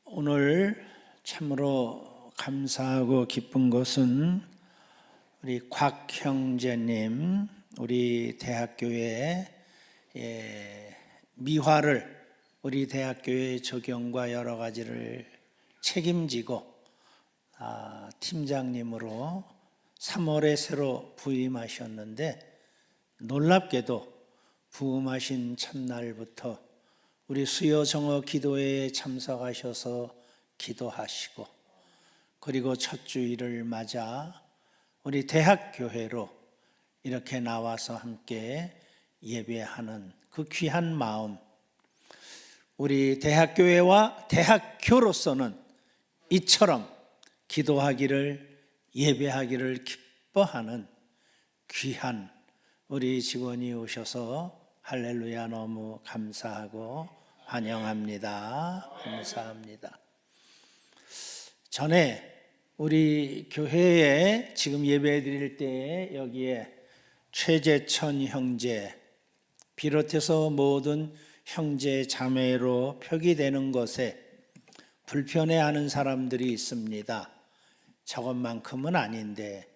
오늘 참으로 감사하고 기쁜 것은 우리 곽 형제님, 우리 대학교에 미화를 우리 대학교의 적용과 여러 가지를 책임지고 팀장님으로 3월에 새로 부임하셨는데, 놀랍게도 부임하신 첫날부터 우리 수요 정오 기도회에 참석하셔서 기도하시고, 그리고 첫 주일을 맞아 우리 대학교회로 이렇게 나와서 함께 예배하는 그 귀한 마음, 우리 대학교회와 대학교로서는 이처럼 기도하기를, 예배하기를 기뻐하는 귀한 우리 직원이 오셔서 할렐루야 너무 감사하고 환영합니다. 감사합니다. 전에 우리 교회에 지금 예배 드릴 때에 여기에 최재천 형제 비롯해서 모든 형제 자매로 표기되는 것에 불편해하는 사람들이 있습니다. 저것만큼은 아닌데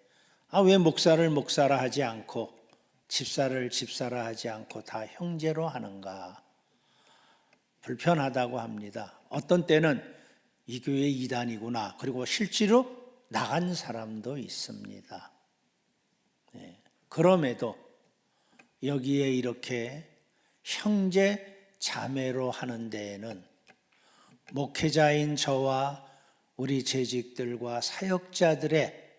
왜 목사를 목사라 하지 않고 집사를 집사라 하지 않고 다 형제로 하는가, 불편하다고 합니다. 어떤 때는 이 교회 이단이구나, 그리고 실제로 나간 사람도 있습니다. 그럼에도 여기에 이렇게 형제 자매로 하는 데에는 목회자인 저와 우리 재직들과 사역자들의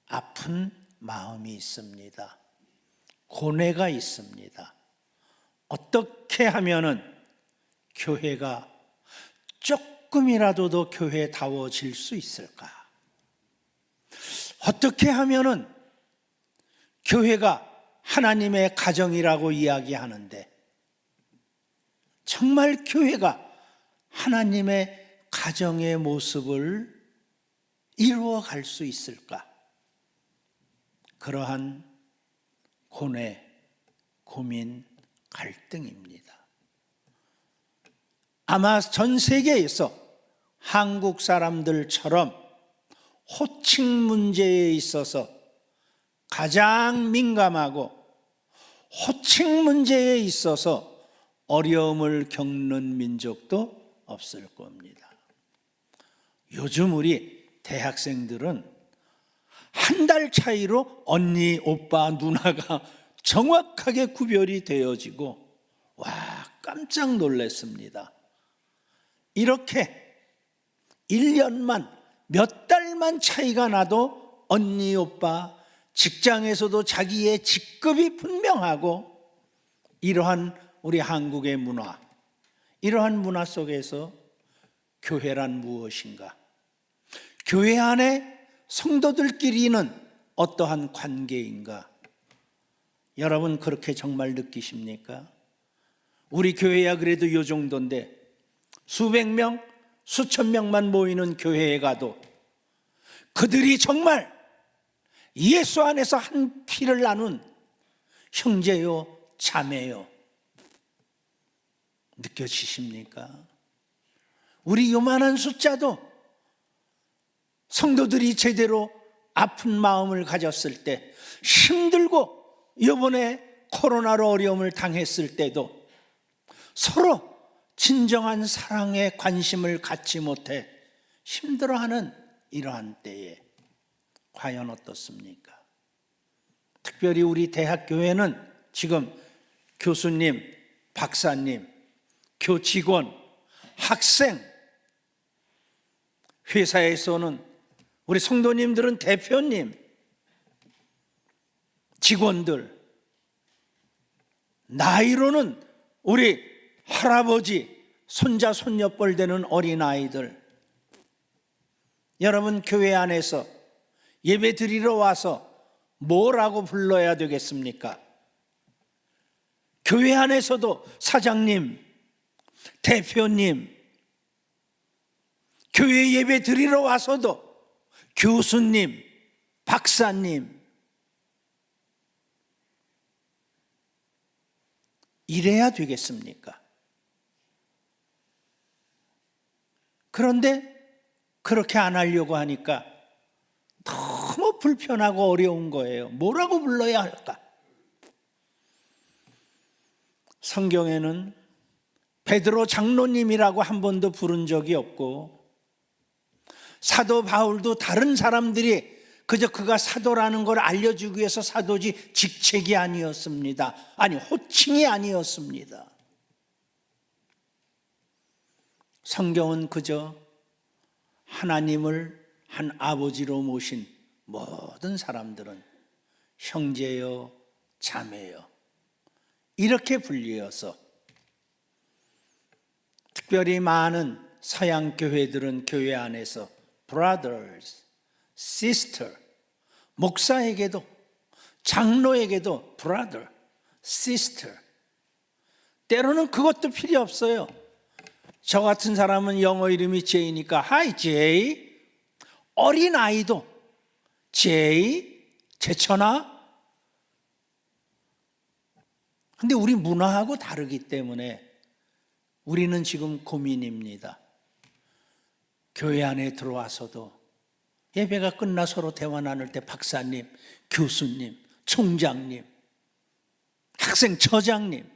아픈 마음이 있습니다. 고뇌가 있습니다. 어떻게 하면은 교회가 조금이라도 더 교회다워질 수 있을까? 어떻게 하면은 교회가 하나님의 가정이라고 이야기하는데 정말 교회가 하나님의 가정의 모습을 이루어갈 수 있을까? 그러한 고뇌, 고민, 갈등입니다. 아마 전 세계에서 한국 사람들처럼 호칭 문제에 있어서 가장 민감하고 호칭 문제에 있어서 어려움을 겪는 민족도 없을 겁니다. 요즘 우리 대학생들은 한 달 차이로 언니, 오빠, 누나가 정확하게 구별이 되어지고, 깜짝 놀랐습니다. 이렇게 1년만, 몇 달만 차이가 나도 언니, 오빠, 직장에서도 자기의 직급이 분명하고, 이러한 우리 한국의 문화, 이러한 문화 속에서 교회란 무엇인가? 교회 안에 성도들끼리는 어떠한 관계인가? 여러분 그렇게 정말 느끼십니까? 우리 교회야 그래도 이 정도인데 수백 명, 수천 명만 모이는 교회에 가도 그들이 정말 예수 안에서 한 피를 나눈 형제요, 자매요, 느껴지십니까? 우리 요만한 숫자도 성도들이 제대로 아픈 마음을 가졌을 때, 힘들고 이번에 코로나로 어려움을 당했을 때도 서로 진정한 사랑에 관심을 갖지 못해 힘들어하는 이러한 때에 과연 어떻습니까? 특별히 우리 대학교회는 지금 교수님, 박사님, 교직원, 학생, 회사에서는 우리 성도님들은 대표님, 직원들, 나이로는 우리 할아버지, 손자, 손녀뻘 되는 어린아이들, 여러분 교회 안에서 예배 드리러 와서 뭐라고 불러야 되겠습니까? 교회 안에서도 사장님, 대표님, 교회 예배 드리러 와서도 교수님, 박사님, 이래야 되겠습니까? 그런데 그렇게 안 하려고 하니까 너무 불편하고 어려운 거예요. 뭐라고 불러야 할까? 성경에는 베드로 장로님이라고 한 번도 부른 적이 없고, 사도 바울도 다른 사람들이 그저 그가 사도라는 걸 알려주기 위해서 사도지 직책이 아니었습니다. 아니, 호칭이 아니었습니다. 성경은 그저 하나님을 한 아버지로 모신 모든 사람들은 형제여 자매여 이렇게 불리어서, 특별히 많은 서양 교회들은 교회 안에서 brothers, sister, 목사에게도 장로에게도 brother, sister, 때로는 그것도 필요 없어요. 저 같은 사람은 영어 이름이 제이니까 Hi 제이, 어린아이도 제이, 제천아. 근데 우리 문화하고 다르기 때문에 우리는 지금 고민입니다. 교회 안에 들어와서도 예배가 끝나 서로 대화 나눌 때 박사님, 교수님, 총장님, 학생처장님,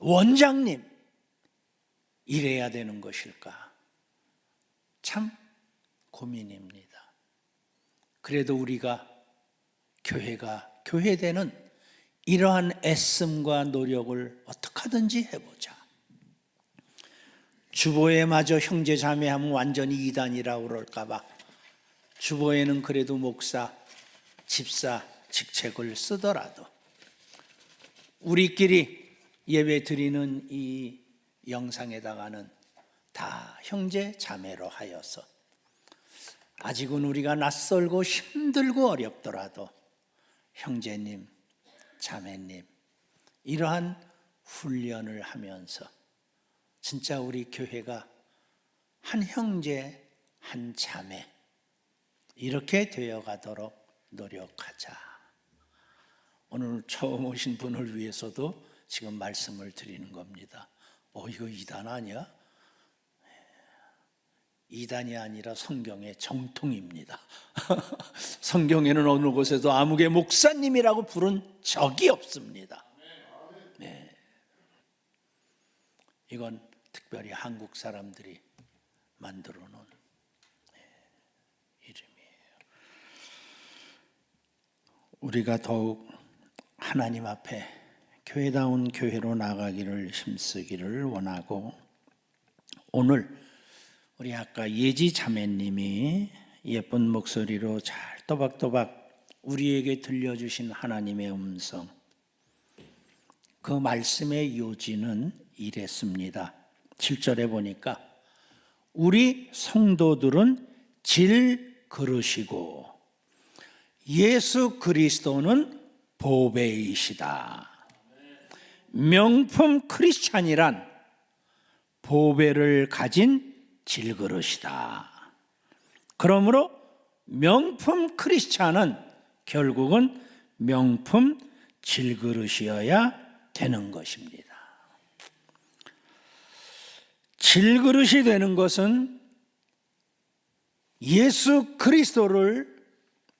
원장님 이래야 되는 것일까? 참 고민입니다. 그래도 우리가 교회가 교회되는 이러한 애씀과 노력을 어떻게 하든지 해보자. 주보에 마저 형제 자매하면 완전히 이단이라고 그럴까 봐 주보에는 그래도 목사, 집사 직책을 쓰더라도 우리끼리 예배 드리는 이 영상에다가는 다 형제 자매로 하여서 아직은 우리가 낯설고 힘들고 어렵더라도 형제님, 자매님 이러한 훈련을 하면서 진짜 우리 교회가 한 형제, 한 자매 이렇게 되어가도록 노력하자. 오늘 처음 오신 분을 위해서도 지금 말씀을 드리는 겁니다. 이거 이단 아니야? 이단이 아니라 성경의 정통입니다. 성경에는 어느 곳에도 아무개 목사님이라고 부른 적이 없습니다. 네. 이건 특별히 한국 사람들이 만들어 놓은 이름이에요. 우리가 더욱 하나님 앞에 교회다운 교회로 나가기를 힘쓰기를 원하고, 오늘 우리 아까 예지 자매님이 예쁜 목소리로 잘 또박또박 우리에게 들려주신 하나님의 음성, 그 말씀의 요지는 이랬습니다. 7절에 보니까 우리 성도들은 질그릇이고 예수 그리스도는 보배이시다. 명품 크리스찬이란 보배를 가진 질그릇이다. 그러므로 명품 크리스찬은 결국은 명품 질그릇이어야 되는 것입니다. 질그릇이 되는 것은 예수 그리스도를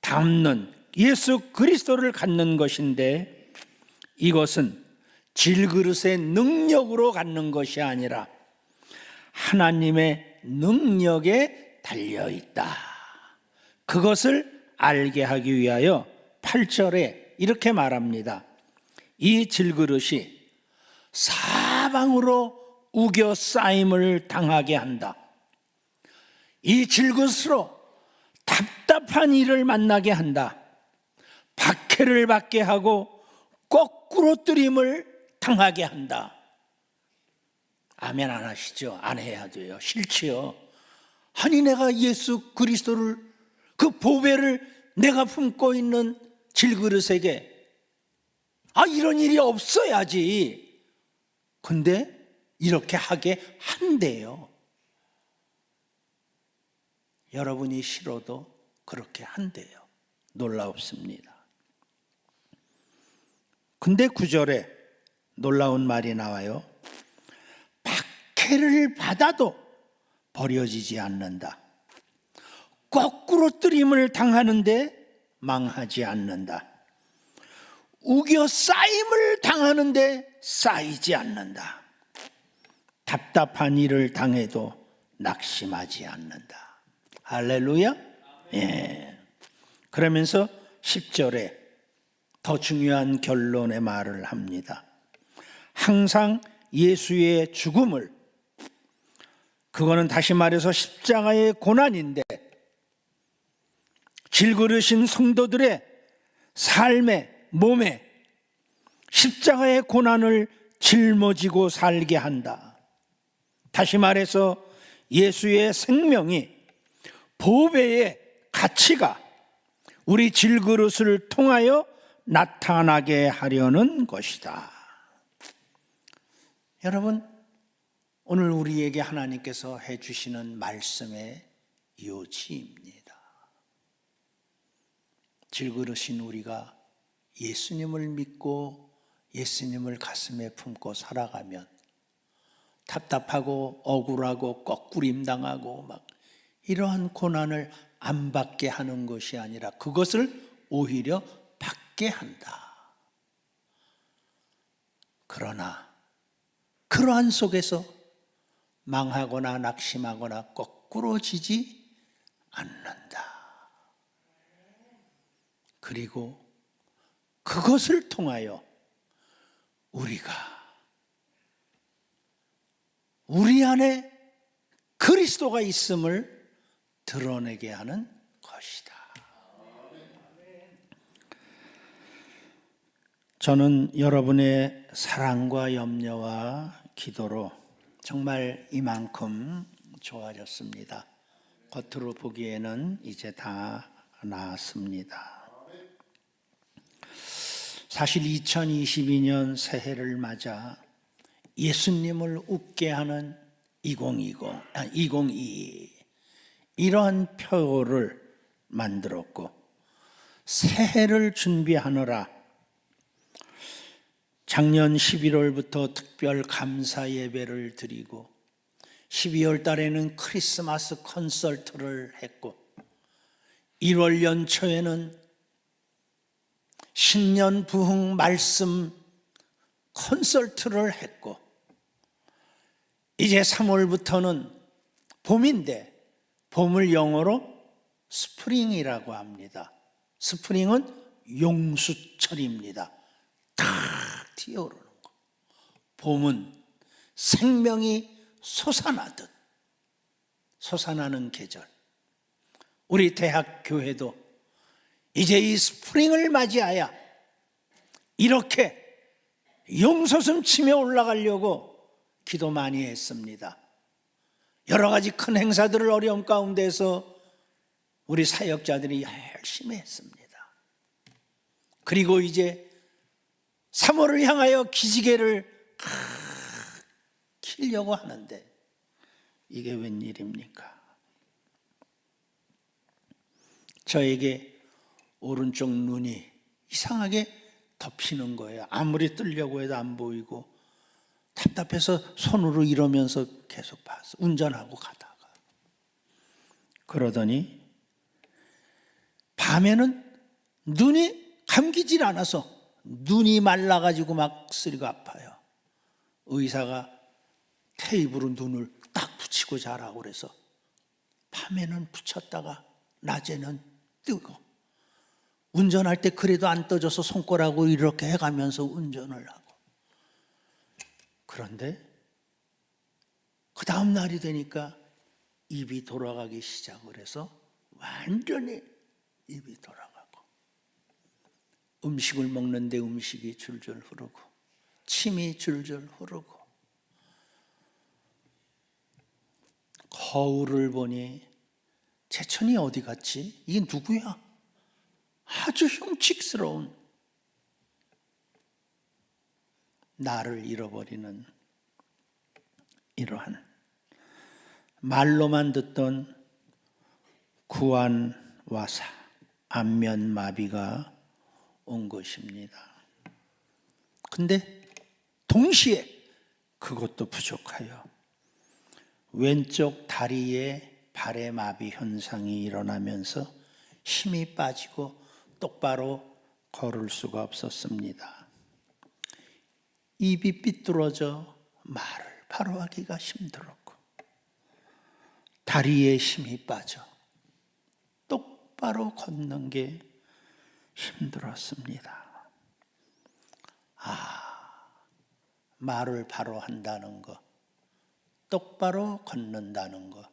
담는, 예수 그리스도를 갖는 것인데, 이것은 질그릇의 능력으로 갖는 것이 아니라 하나님의 능력에 달려있다. 그것을 알게 하기 위하여 8절에 이렇게 말합니다. 이 질그릇이 사방으로 우겨 쌓임을 당하게 한다. 이 질그릇으로 답답한 일을 만나게 한다. 박해를 받게 하고 거꾸로 뜨림을 당하게 한다. 아멘 안 하시죠? 안 해야 돼요. 싫지요. 아니 내가 예수 그리스도를, 그 보배를 내가 품고 있는 질그릇에게 이런 일이 없어야지. 근데 이렇게 하게 한대요. 여러분이 싫어도 그렇게 한대요. 놀라웁습니다. 근데 9절에 놀라운 말이 나와요. 박해를 받아도 버려지지 않는다. 거꾸로 뜨림을 당하는데 망하지 않는다. 우겨 쌓임을 당하는데 쌓이지 않는다. 답답한 일을 당해도 낙심하지 않는다. 할렐루야. 예. 그러면서 10절에 더 중요한 결론의 말을 합니다. 항상 예수의 죽음을, 그거는 다시 말해서 십자가의 고난인데, 질그릇인 성도들의 삶의 몸에 십자가의 고난을 짊어지고 살게 한다. 다시 말해서 예수의 생명이, 보배의 가치가 우리 질그릇을 통하여 나타나게 하려는 것이다. 여러분, 오늘 우리에게 하나님께서 해주시는 말씀의 요지입니다. 질그릇인 우리가 예수님을 믿고 예수님을 가슴에 품고 살아가면 답답하고 억울하고 꺾구림당하고 막 이러한 고난을 안 받게 하는 것이 아니라 그것을 오히려 받게 한다. 그러나 그러한 속에서 망하거나 낙심하거나 거꾸로지지 않는다. 그리고 그것을 통하여 우리가 우리 안에 그리스도가 있음을 드러내게 하는 것이다. 저는 여러분의 사랑과 염려와 기도로 정말 이만큼 좋아졌습니다. 겉으로 보기에는 이제 다 나았습니다. 사실 2022년 새해를 맞아 예수님을 웃게 하는 2022 이러한 표를 만들었고, 새해를 준비하느라 작년 11월부터 특별 감사 예배를 드리고 12월 달에는 크리스마스 콘서트를 했고 1월 연초에는 신년 부흥 말씀 콘서트를 했고, 이제 3월부터는 봄인데 봄을 영어로 스프링이라고 합니다. 스프링은 용수철입니다. 탁 튀어오르는 거. 봄은 생명이 솟아나듯 솟아나는 계절. 우리 대학 교회도 이제 이 스프링을 맞이하여 이렇게 용솟음 치며 올라가려고 기도 많이 했습니다. 여러 가지 큰 행사들을 어려움 가운데서 우리 사역자들이 열심히 했습니다. 그리고 이제 3월을 향하여 기지개를 키려고 하는데 이게 웬일입니까? 저에게 오른쪽 눈이 이상하게 덮이는 거예요. 아무리 뜨려고 해도 안 보이고 답답해서 손으로 이러면서 계속 봤어. 운전하고 가다가. 그러더니 밤에는 눈이 감기질 않아서 눈이 말라가지고 막 쓰리고 아파요. 의사가 테이프로 눈을 딱 붙이고 자라고 그래서 밤에는 붙였다가 낮에는 뜨고, 운전할 때 그래도 안 떠져서 손가락으로 이렇게 해가면서 운전을 하고. 그런데 그 다음 날이 되니까 입이 돌아가기 시작을 해서 완전히 입이 돌아가고, 음식을 먹는데 음식이 줄줄 흐르고 침이 줄줄 흐르고, 거울을 보니 제천이 어디 갔지? 이게 누구야? 아주 흉측스러운 나를 잃어버리는 이러한 말로만 듣던 구안와사, 안면마비가 온 것입니다. 근데 동시에 그것도 부족하여 왼쪽 다리에 발의 마비 현상이 일어나면서 힘이 빠지고 똑바로 걸을 수가 없었습니다. 입이 삐뚤어져 말을 바로 하기가 힘들었고 다리에 힘이 빠져 똑바로 걷는 게 힘들었습니다. 말을 바로 한다는 거, 똑바로 걷는다는 거,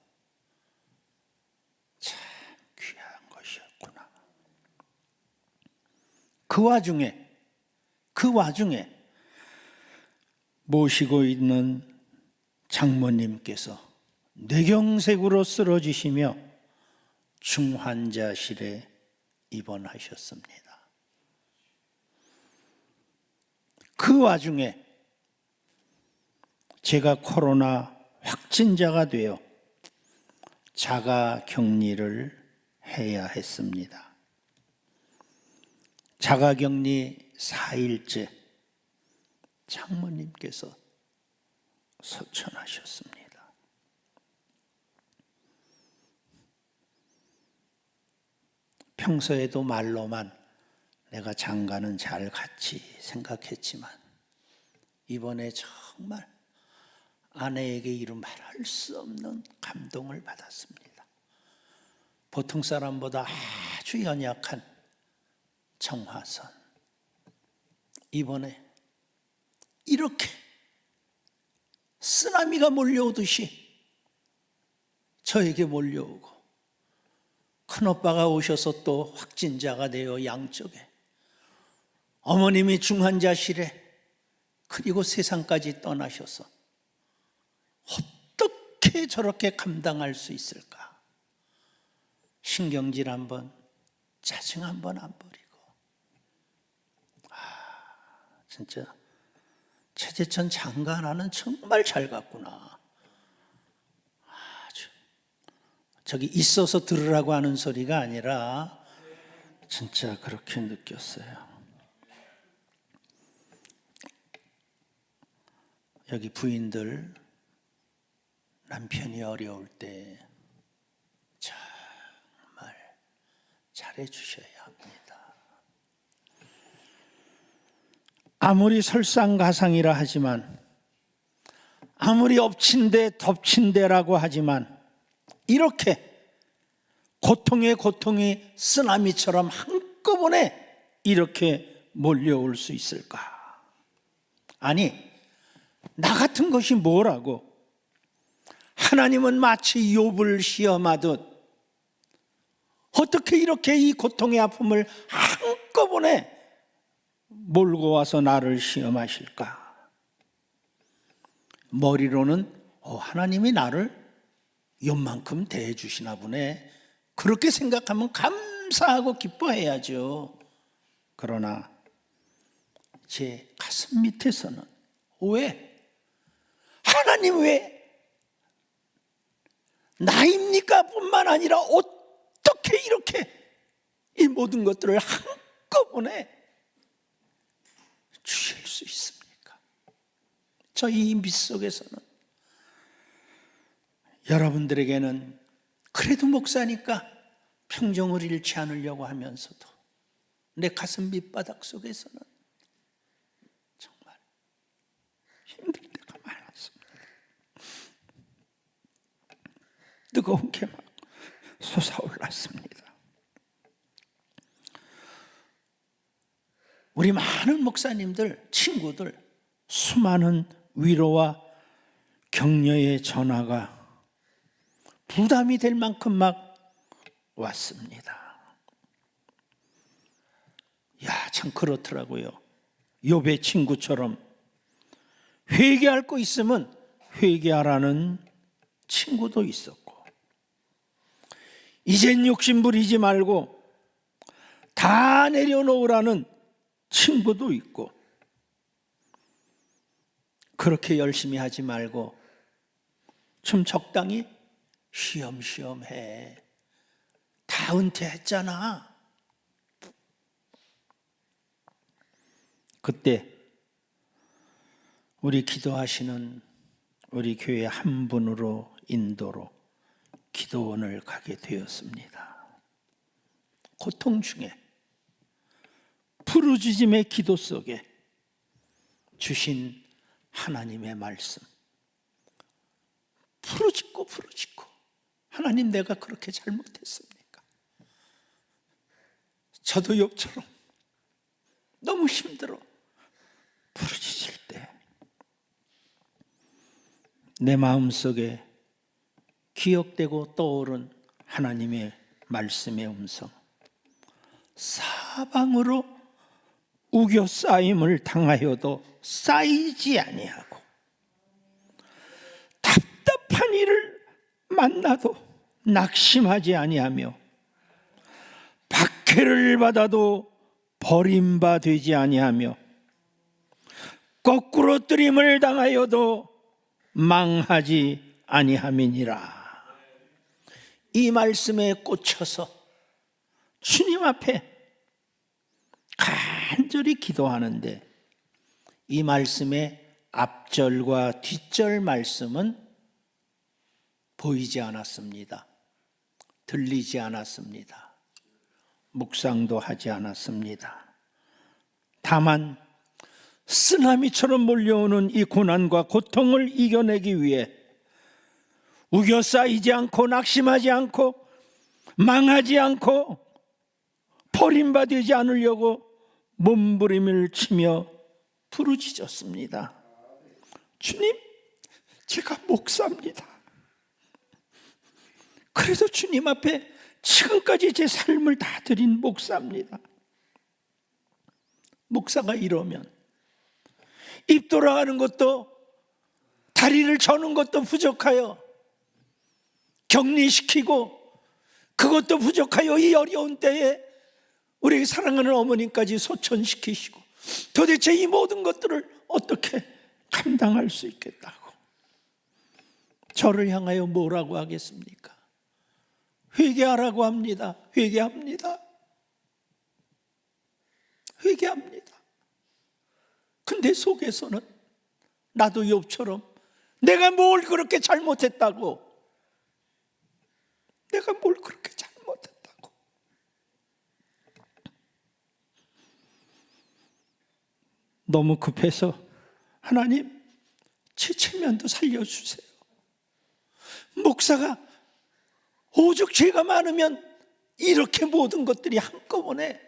참 귀한 것이었구나. 그 와중에 모시고 있는 장모님께서 뇌경색으로 쓰러지시며 중환자실에 입원하셨습니다. 그 와중에 제가 코로나 확진자가 되어 자가 격리를 해야 했습니다. 자가 격리 4일째 장모님께서 소천하셨습니다. 평소에도 말로만 내가 장가는 잘 갔지 생각했지만 이번에 정말 아내에게 이루 말할 수 없는 감동을 받았습니다. 보통 사람보다 아주 연약한 정화선, 이번에 이렇게 쓰나미가 몰려오듯이 저에게 몰려오고 큰오빠가 오셔서 또 확진자가 되어 양쪽에, 어머님이 중환자실에, 그리고 세상까지 떠나셔서 어떻게 저렇게 감당할 수 있을까? 신경질 한번, 짜증 한번 안 버리고, 진짜 최재천 장가 나는 정말 잘 갔구나. 아주 저기 있어서 들으라고 하는 소리가 아니라 진짜 그렇게 느꼈어요. 여기 부인들 남편이 어려울 때 정말 잘해 주셔야 합니다. 아무리 설상가상이라 하지만, 아무리 엎친데 덮친데라고 하지만, 이렇게 고통의 고통이 쓰나미처럼 한꺼번에 이렇게 몰려올 수 있을까? 아니, 나 같은 것이 뭐라고? 하나님은 마치 욥을 시험하듯 어떻게 이렇게 이 고통의 아픔을 한꺼번에 몰고 와서 나를 시험하실까? 머리로는 하나님이 나를 욥만큼 대해주시나 보네, 그렇게 생각하면 감사하고 기뻐해야죠. 그러나 제 가슴 밑에서는 왜? 하나님 왜? 나입니까? 뿐만 아니라 어떻게 이렇게 이 모든 것들을 한꺼번에 주실 수 있습니까? 저희 밑 속에서는, 여러분들에게는 그래도 목사니까 평정을 잃지 않으려고 하면서도 내 가슴 밑바닥 속에서는 정말 힘들 때가 많았습니다. 뜨거운 게 막 솟아올랐습니다. 우리 많은 목사님들, 친구들, 수많은 위로와 격려의 전화가 부담이 될 만큼 막 왔습니다. 참 그렇더라고요. 욥의 친구처럼 회개할 거 있으면 회개하라는 친구도 있었고, 이젠 욕심 부리지 말고 다 내려놓으라는 친구도 있고, 그렇게 열심히 하지 말고 좀 적당히 쉬엄쉬엄 해, 다 은퇴했잖아. 그때 우리 기도하시는 우리 교회 한 분으로 인도로 기도원을 가게 되었습니다. 고통 중에 부르짖음의 기도 속에 주신 하나님의 말씀, 부르짖고 하나님, 내가 그렇게 잘못했습니까? 저도 욥처럼 너무 힘들어 부르짖을 때 내 마음속에 기억되고 떠오른 하나님의 말씀의 음성, 사방으로 우겨 쌓임을 당하여도 쌓이지 아니하고 답답한 일을 만나도 낙심하지 아니하며 박해를 받아도 버림받지 아니하며 거꾸로 뜨림을 당하여도 망하지 아니함이니라. 이 말씀에 꽂혀서 주님 앞에 간절히 기도하는데, 이 말씀의 앞절과 뒷절 말씀은 보이지 않았습니다. 들리지 않았습니다. 묵상도 하지 않았습니다. 다만 쓰나미처럼 몰려오는 이 고난과 고통을 이겨내기 위해 우겨 쌓이지 않고 낙심하지 않고 망하지 않고 버림받지 않으려고 몸부림을 치며 부르짖었습니다. 주님, 제가 목사입니다. 그래서 주님 앞에 지금까지 제 삶을 다 드린 목사입니다. 목사가 이러면 입 돌아가는 것도 다리를 저는 것도 부족하여 격리시키고 그것도 부족하여 이 어려운 때에 우리 사랑하는 어머님까지 소천시키시고 도대체 이 모든 것들을 어떻게 감당할 수 있겠다고 저를 향하여 뭐라고 하겠습니까? 회개하라고 합니다. 회개합니다. 근데 속에서는 나도 욥처럼 내가 뭘 그렇게 잘못했다고, 너무 급해서 하나님, 제 체면도 살려주세요. 목사가 오죽 죄가 많으면 이렇게 모든 것들이 한꺼번에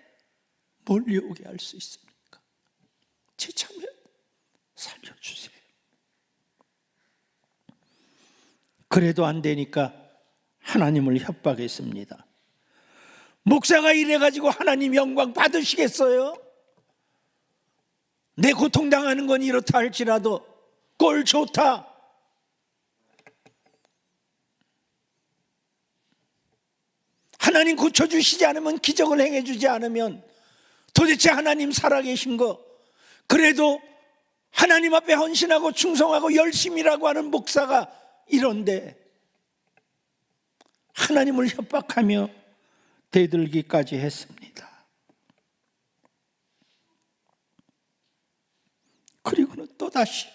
몰려오게 할 수 있습니까? 제 체면 살려주세요. 그래도 안 되니까 하나님을 협박했습니다. 목사가 이래가지고 하나님 영광 받으시겠어요? 내 고통당하는 건 이렇다 할지라도 꼴 좋다, 하나님 고쳐주시지 않으면, 기적을 행해주지 않으면 도대체 하나님 살아계신 거, 그래도 하나님 앞에 헌신하고 충성하고 열심히 일하고 하는 목사가 이런데 하나님을 협박하며 대들기까지 했습니다. 그리고는 또다시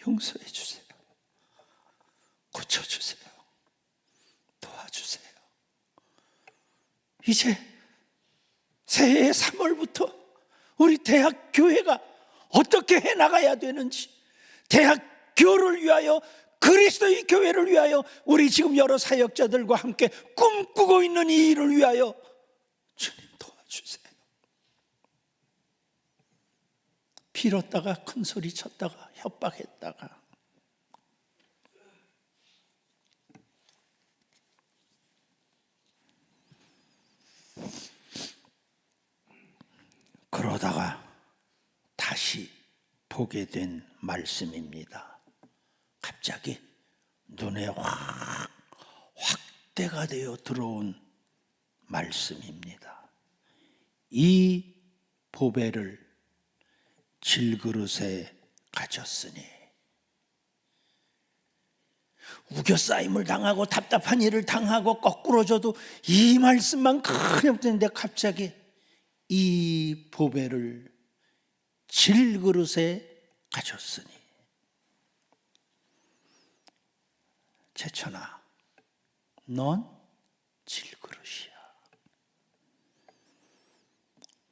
용서해 주세요, 고쳐주세요, 도와주세요. 이제 새해 3월부터 우리 대학교회가 어떻게 해나가야 되는지, 대학교를 위하여, 그리스도의 교회를 위하여, 우리 지금 여러 사역자들과 함께 꿈꾸고 있는 이 일을 위하여 주님 도와주세요. 빌었다가 큰소리 쳤다가 협박했다가 그러다가 다시 보게 된 말씀입니다. 갑자기 눈에 확대가 되어 들어온 말씀입니다. 이 보배를 질그릇에 가졌으니, 우겨싸임을 당하고 답답한 일을 당하고 거꾸로 져도 이 말씀만 크게 없는데 갑자기 이 보배를 질그릇에 가졌으니, 제천아, 넌 질그릇이야.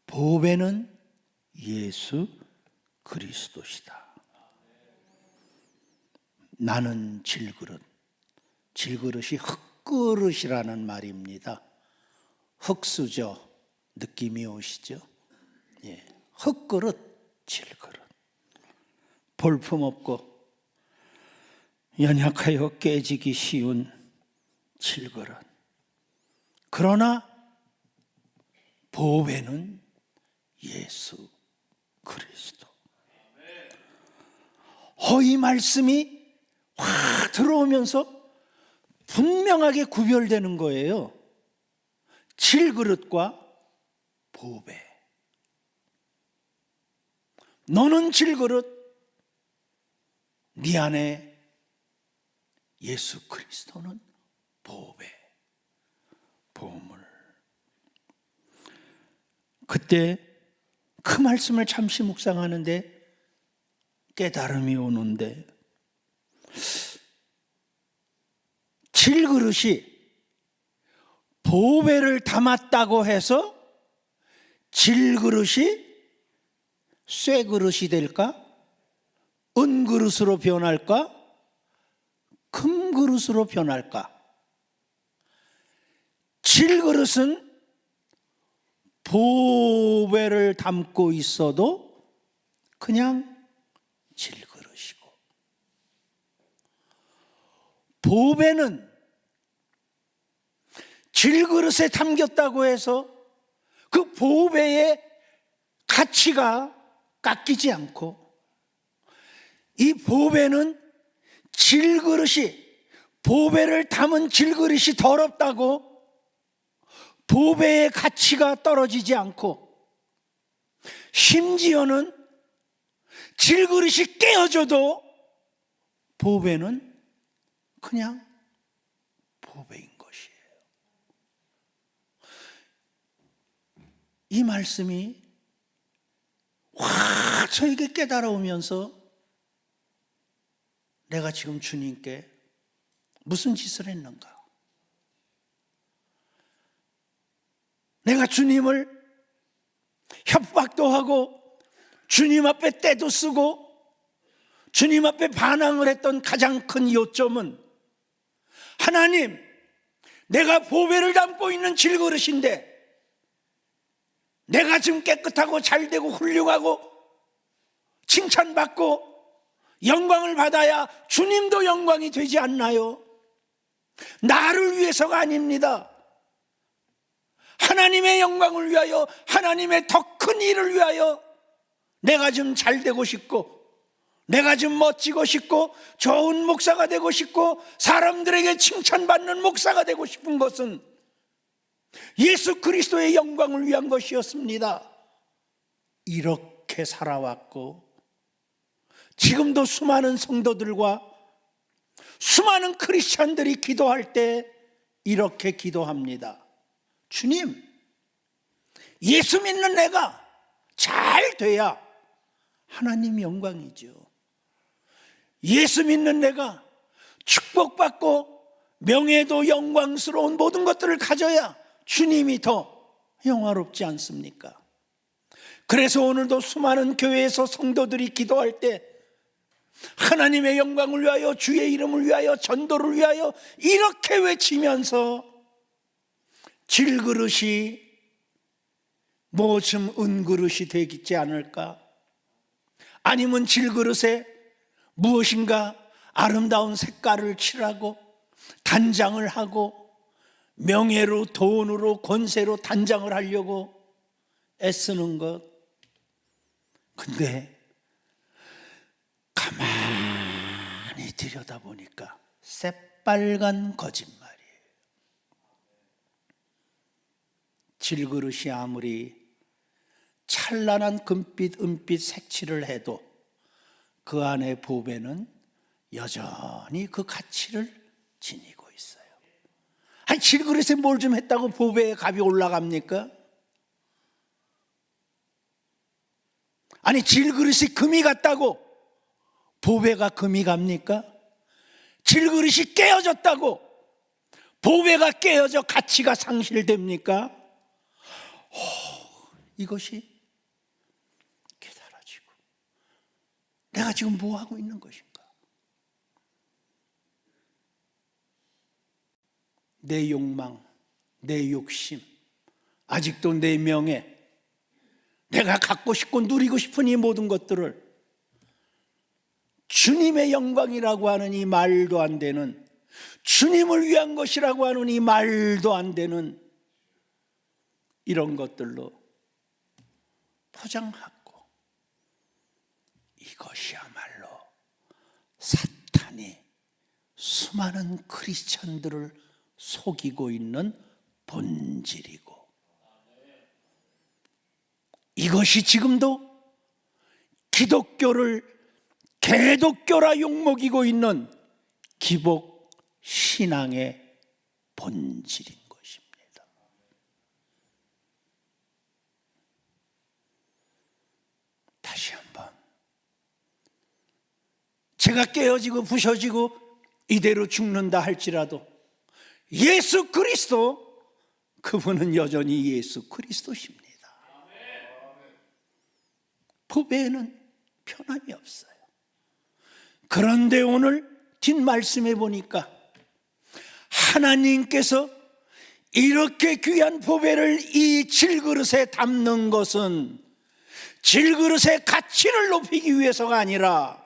보배는 예수 그리스도시다. 나는 질그릇. 질그릇이 흙그릇이라는 말입니다. 흙수저 느낌이 오시죠? 예, 흙그릇, 질그릇. 볼품없고 연약하여 깨지기 쉬운 질그릇. 그러나 보배는 예수 그리스도. 이 말씀이 확 들어오면서 분명하게 구별되는 거예요. 질그릇과 보배. 너는 질그릇, 네 안에 예수 그리스도는 보배, 보물. 그때 그 말씀을 잠시 묵상하는데 깨달음이 오는데, 질그릇이 보배를 담았다고 해서 질그릇이 쇠그릇이 될까? 은그릇으로 변할까? 금그릇으로 변할까? 질그릇은 보배를 담고 있어도 그냥 질그릇이고, 보배는 질그릇에 담겼다고 해서 그 보배의 가치가 깎이지 않고, 이 보배는 질그릇이, 보배를 담은 질그릇이 더럽다고 보배의 가치가 떨어지지 않고, 심지어는 질그릇이 깨어져도 보배는 그냥 보배인 것이에요. 이 말씀이 확 저에게 깨달아오면서 내가 지금 주님께 무슨 짓을 했는가? 내가 주님을 협박도 하고 주님 앞에 떼도 쓰고 주님 앞에 반항을 했던 가장 큰 요점은, 하나님, 내가 보배를 담고 있는 질그릇인데 내가 지금 깨끗하고 잘되고 훌륭하고 칭찬받고 영광을 받아야 주님도 영광이 되지 않나요? 나를 위해서가 아닙니다. 하나님의 영광을 위하여, 하나님의 더 큰 일을 위하여 내가 좀 잘되고 싶고, 내가 좀 멋지고 싶고, 좋은 목사가 되고 싶고, 사람들에게 칭찬받는 목사가 되고 싶은 것은 예수 그리스도의 영광을 위한 것이었습니다. 이렇게 살아왔고, 지금도 수많은 성도들과 수많은 크리스찬들이 기도할 때 이렇게 기도합니다. 주님, 예수 믿는 내가 잘 돼야 하나님 영광이죠. 예수 믿는 내가 축복받고 명예도 영광스러운 모든 것들을 가져야 주님이 더 영화롭지 않습니까? 그래서 오늘도 수많은 교회에서 성도들이 기도할 때 하나님의 영광을 위하여, 주의 이름을 위하여, 전도를 위하여 이렇게 외치면서 질그릇이 뭐 좀 은그릇이 되겠지 않을까? 아니면 질그릇에 무엇인가 아름다운 색깔을 칠하고 단장을 하고 명예로, 돈으로, 권세로 단장을 하려고 애쓰는 것. 근데 가만히 들여다보니까 새빨간 거짓말이에요. 질그릇이 아무리 찬란한 금빛, 은빛 색칠을 해도 그 안에 보배는 여전히 그 가치를 지니고 있어요. 아니, 질그릇에 뭘 좀 했다고 보배의 값이 올라갑니까? 아니, 질그릇이 금이 같다고 보배가 금이 갑니까? 질그릇이 깨어졌다고 보배가 깨어져 가치가 상실됩니까? 이것이 깨달아지고 내가 지금 뭐 하고 있는 것인가? 내 욕망, 내 욕심, 아직도 내 명예, 내가 갖고 싶고 누리고 싶은 이 모든 것들을 주님의 영광이라고 하는 이 말도 안 되는, 주님을 위한 것이라고 하는 이 말도 안 되는 이런 것들로 포장하고, 이것이야말로 사탄이 수많은 크리스천들을 속이고 있는 본질이고, 이것이 지금도 기독교를 개독교라 욕먹이고 있는 기복 신앙의 본질인 것입니다. 다시 한번, 제가 깨어지고 부셔지고 이대로 죽는다 할지라도 예수 그리스도, 그분은 여전히 예수 그리스도십니다. 보배에는 편함이 없어요. 그런데 오늘 뒷말씀에 보니까 하나님께서 이렇게 귀한 보배를 이 질그릇에 담는 것은 질그릇의 가치를 높이기 위해서가 아니라,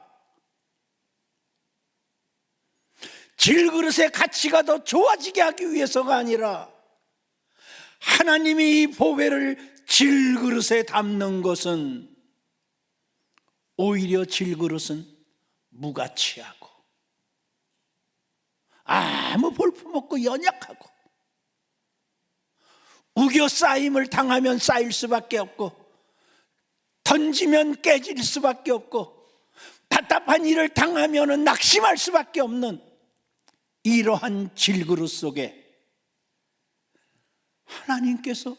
질그릇의 가치가 더 좋아지게 하기 위해서가 아니라, 하나님이 이 보배를 질그릇에 담는 것은 오히려 질그릇은 무가치하고 아무 볼품없고 연약하고 우겨 쌓임을 당하면 쌓일 수밖에 없고 던지면 깨질 수밖에 없고 답답한 일을 당하면 낙심할 수밖에 없는 이러한 질그릇 속에 하나님께서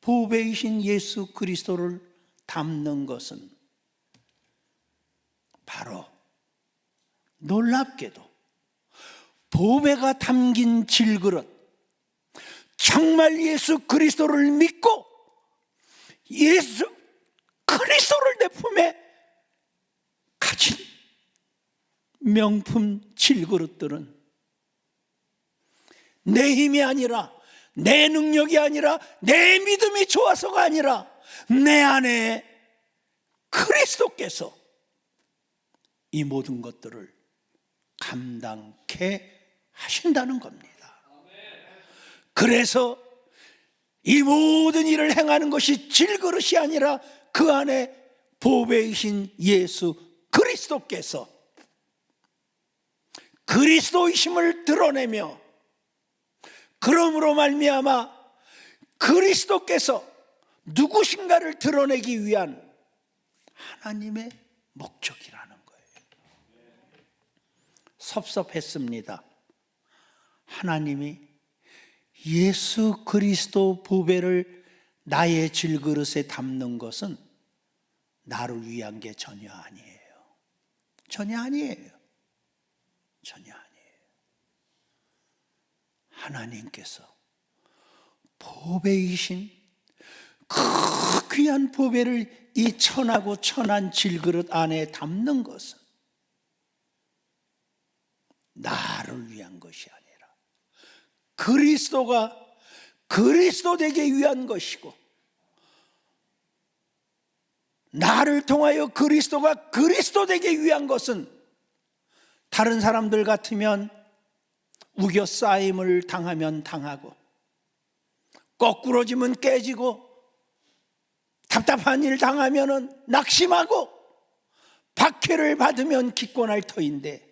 보배이신 예수 그리스도를 담는 것은 바로 놀랍게도 보배가 담긴 질그릇, 정말 예수 그리스도를 믿고 예수 그리스도를 내 품에 가진 명품 질그릇들은 내 힘이 아니라, 내 능력이 아니라, 내 믿음이 좋아서가 아니라 내 안에 그리스도께서 이 모든 것들을 감당케 하신다는 겁니다. 그래서 이 모든 일을 행하는 것이 질그릇이 아니라 그 안에 보배이신 예수 그리스도께서 그리스도이심을 드러내며, 그러므로 말미암아 그리스도께서 누구신가를 드러내기 위한 하나님의 목적이라는 거예요. 섭섭했습니다. 하나님이 예수 그리스도 보배를 나의 질그릇에 담는 것은 나를 위한 게 전혀 아니에요. 전혀 아니에요. 전혀 아니에요. 하나님께서 보배이신 그 귀한 보배를 이 천하고 천한 질그릇 안에 담는 것은 나를 위한 것이 아니라 그리스도가 그리스도 되게 위한 것이고, 나를 통하여 그리스도가 그리스도 되게 위한 것은 다른 사람들 같으면 우겨 쌓임을 당하면 당하고, 거꾸러지면 깨지고, 답답한 일 당하면 낙심하고, 박해를 받으면 기권할 터인데,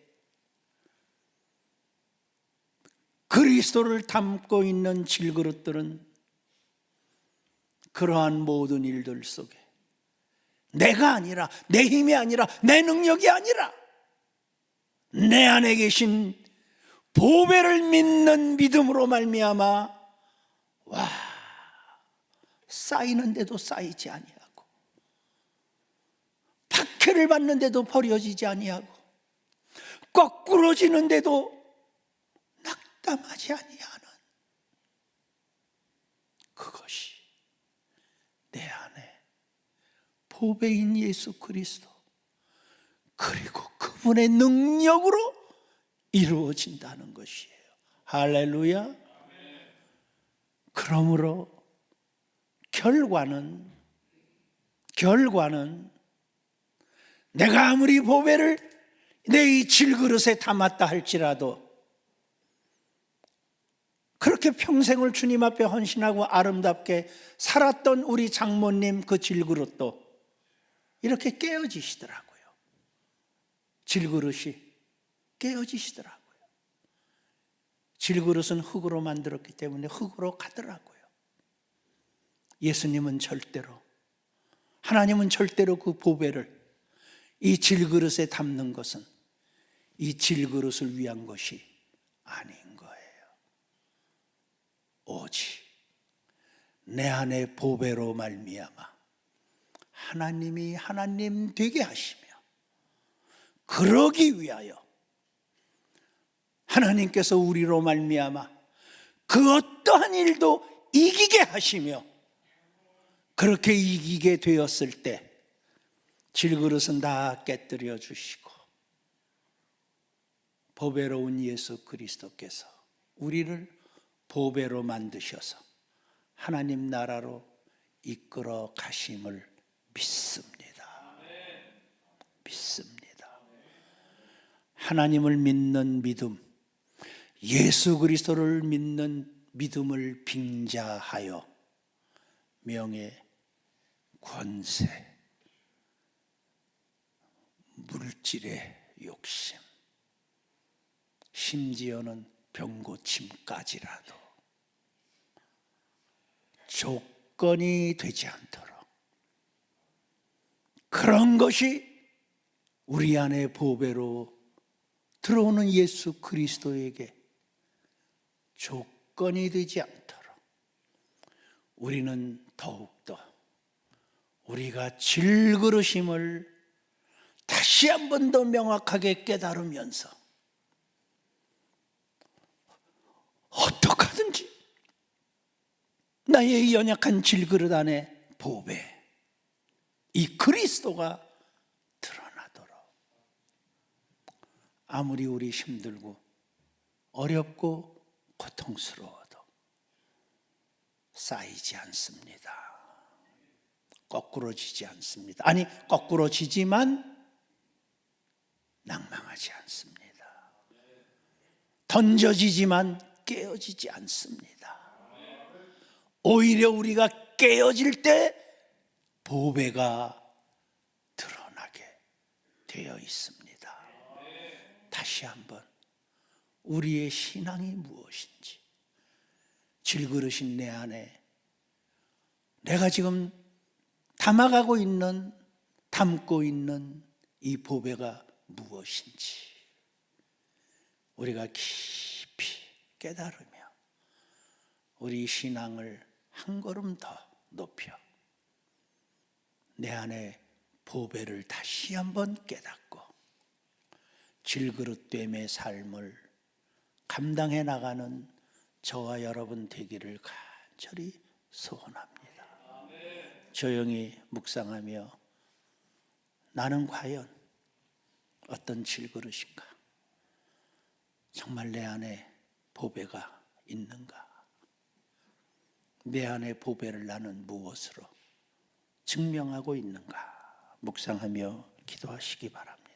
그리스도를 담고 있는 질그릇들은 그러한 모든 일들 속에 내가 아니라, 내 힘이 아니라, 내 능력이 아니라 내 안에 계신 보배를 믿는 믿음으로 말미암아 쌓이는데도 쌓이지 아니하고, 박해를 받는데도 버려지지 아니하고, 거꾸러지는데도 낙담하지 아니하는 그것이 내 안에 보배인 예수 그리스도, 그리고 그분의 능력으로 이루어진다는 것이에요. 할렐루야. 그러므로 결과는 내가 아무리 보배를 내 이 질그릇에 담았다 할지라도, 그렇게 평생을 주님 앞에 헌신하고 아름답게 살았던 우리 장모님 그 질그릇도 이렇게 깨어지시더라고요. 질그릇이 깨어지시더라고요. 질그릇은 흙으로 만들었기 때문에 흙으로 가더라고요. 예수님은 절대로, 하나님은 절대로 그 보배를 이 질그릇에 담는 것은 이 질그릇을 위한 것이 아닌 거예요. 오직 내 안에 보배로 말미암아 하나님이 하나님 되게 하시며, 그러기 위하여 하나님께서 우리로 말미암아 그 어떠한 일도 이기게 하시며, 그렇게 이기게 되었을 때 질그릇은 다 깨뜨려 주시고 보배로운 예수 그리스도께서 우리를 보배로 만드셔서 하나님 나라로 이끌어 가심을 믿습니다. 믿습니다. 하나님을 믿는 믿음, 예수 그리스도를 믿는 믿음을 빙자하여 명예, 권세, 물질의 욕심, 심지어는 병고침까지라도 조건이 되지 않도록, 그런 것이 우리 안에 보배로 들어오는 예수 그리스도에게 조건이 되지 않도록 우리는 더욱더 우리가 질그릇임을 다시 한 번 더 명확하게 깨달으면서 어떡하든지 나의 연약한 질그릇 안에 보배, 이 그리스도가 드러나도록, 아무리 우리 힘들고 어렵고 고통스러워도 쌓이지 않습니다. 거꾸러지지 않습니다. 아니, 거꾸러지지만 낭망하지 않습니다. 던져지지만 깨어지지 않습니다. 오히려 우리가 깨어질 때 보배가 드러나게 되어 있습니다. 다시 한번 우리의 신앙이 무엇인지, 질그릇인 내 안에 내가 지금 담아가고 있는, 담고 있는 이 보배가 무엇인지 우리가 깊이 깨달으며 우리 신앙을 한 걸음 더 높여 내 안에 보배를 다시 한번 깨닫고 질그릇됨의 삶을 감당해 나가는 저와 여러분 되기를 간절히 소원합니다. 조용히 묵상하며 나는 과연 어떤 질그릇인가? 정말 내 안에 보배가 있는가? 내 안에 보배를 나는 무엇으로 증명하고 있는가? 묵상하며 기도하시기 바랍니다.